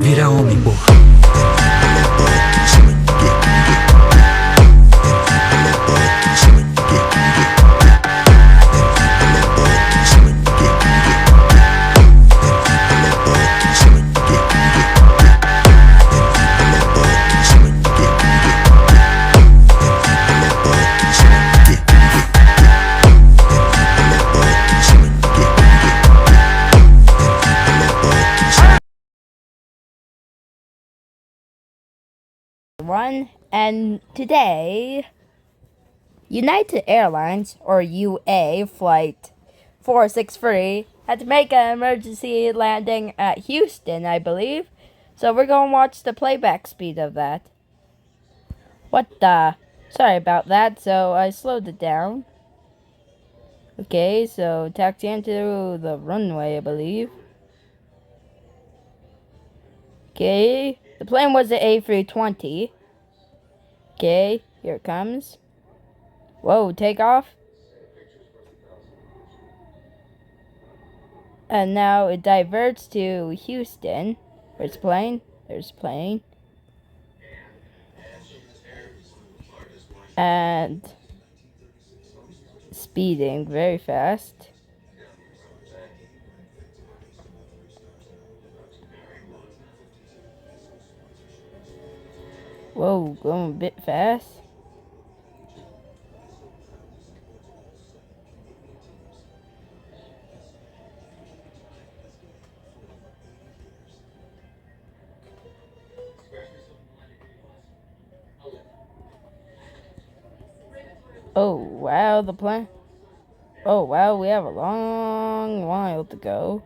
Vira homem, porra. And today United Airlines, or UA flight 463, had to make an emergency landing at Houston, I believe. So we're going to watch the playback speed of that. What the? Sorry about that, so I slowed it down. Okay, so taxi into the runway, I believe. Okay, the plane was the A320. Okay, here it comes. Whoa, take off. And now it diverts to Houston. Where's the plane? There's the plane. And speeding very fast. Whoa, going a bit fast. Oh, wow, the plane. Oh, wow, we have a long while to go.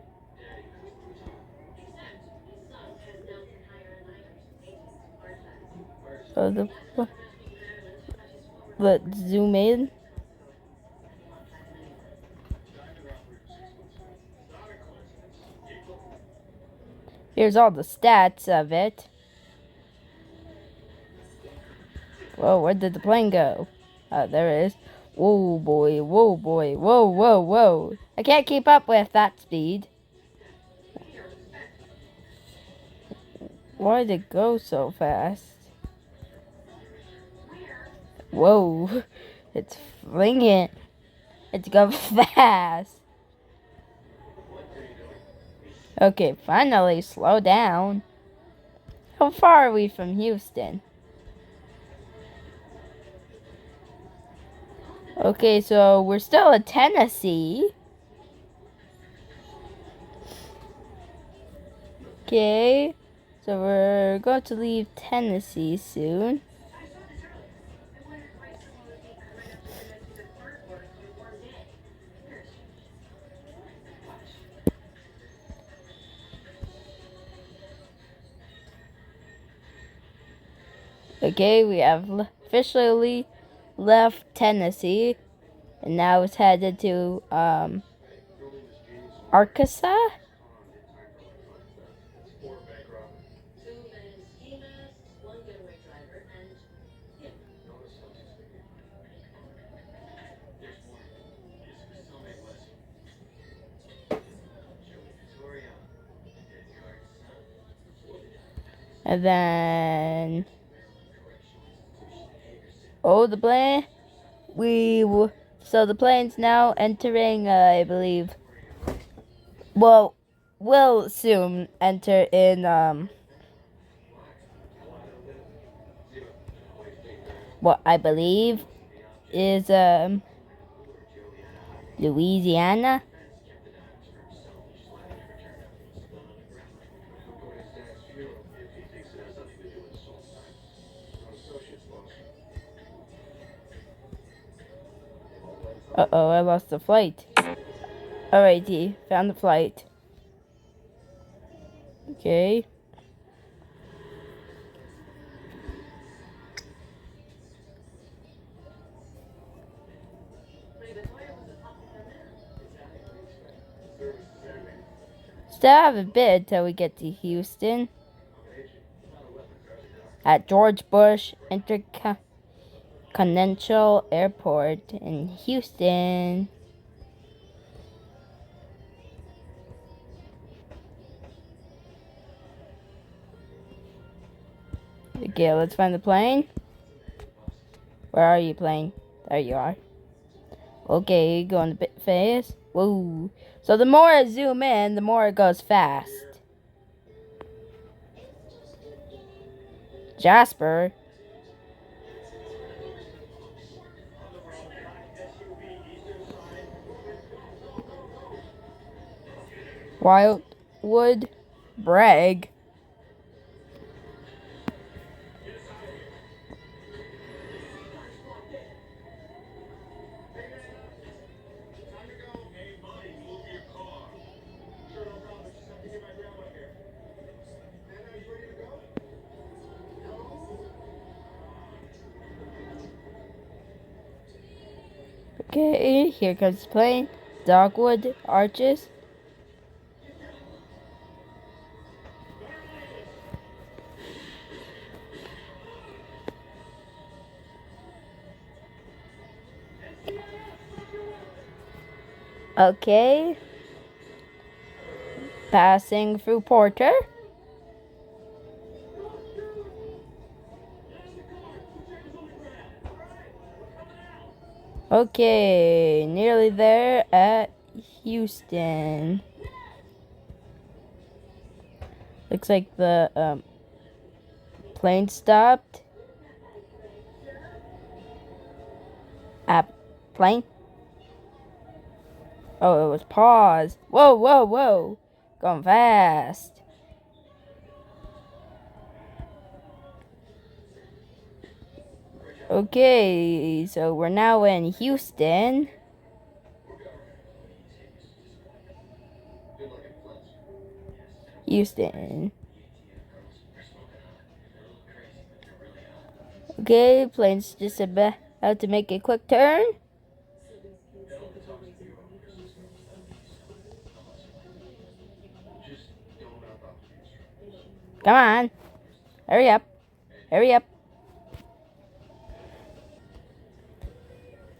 So let's zoom in. Here's all the stats of it. Whoa, where did the plane go? Oh, there it is. Whoa, boy, whoa, boy, whoa, whoa, whoa. I can't keep up with that speed. Why did it go so fast? Whoa, it's flinging. It's going fast. Okay, finally, slow down. How far are we from Houston? Okay, so we're still in Tennessee. Okay, so we're going to leave Tennessee soon. Okay, we have officially left Tennessee, and now it's headed to Arkansas. And then, oh, the plane. So the plane's now entering, I believe. Well, we'll soon enter in what I believe is Louisiana. Uh-oh, I lost the flight. Alrighty, found the flight. Okay. Still have a bit until we get to Houston. At George Bush Intercontinental Airport in Houston. Okay, let's find the plane. Where are you, plane? There you are. Okay, going a bit fast. Whoa. So the more I zoom in, the more it goes fast. Jasper. Wildwood. Bragg. Okay, here comes the plane. Dogwood Arches. Okay. Passing through Porter. Okay, nearly there at Houston. Looks like the plane stopped. Plane? Oh, it was paused. Whoa, whoa, whoa. Going fast. Okay, so we're now in Houston. Houston. Okay, plane's just about to make a quick turn. Come on. Hurry up. Hurry up.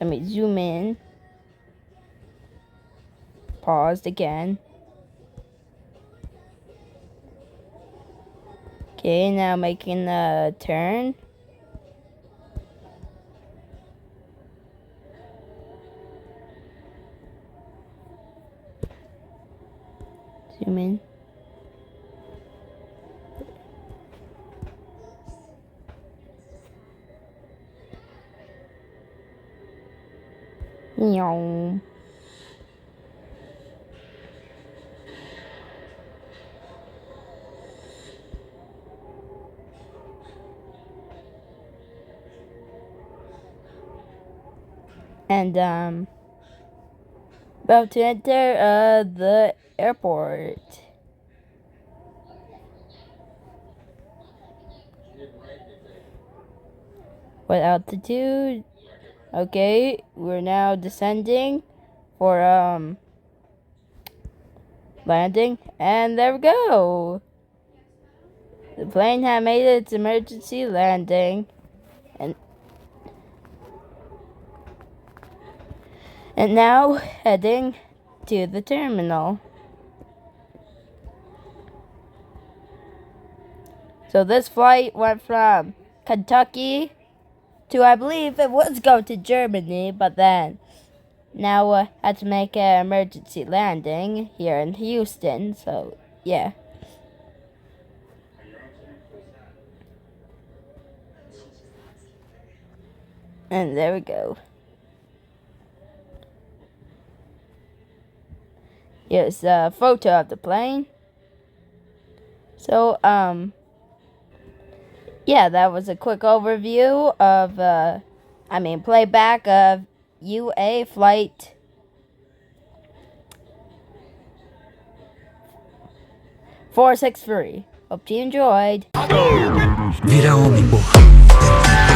Let me zoom in. Paused again. Okay, now making a turn. Zoom in. Meow. And about to enter the airport. What altitude? Okay, we're now descending for landing, and there we go. The plane had made its emergency landing, and now heading to the terminal. So this flight went from Kentucky to, I believe it was going to Germany, but then now had to make an emergency landing here in Houston. So yeah. And there we go. Here's a photo of the plane. So yeah, that was a quick overview of playback of UA flight 463. Hope you enjoyed. Vira homem, porra.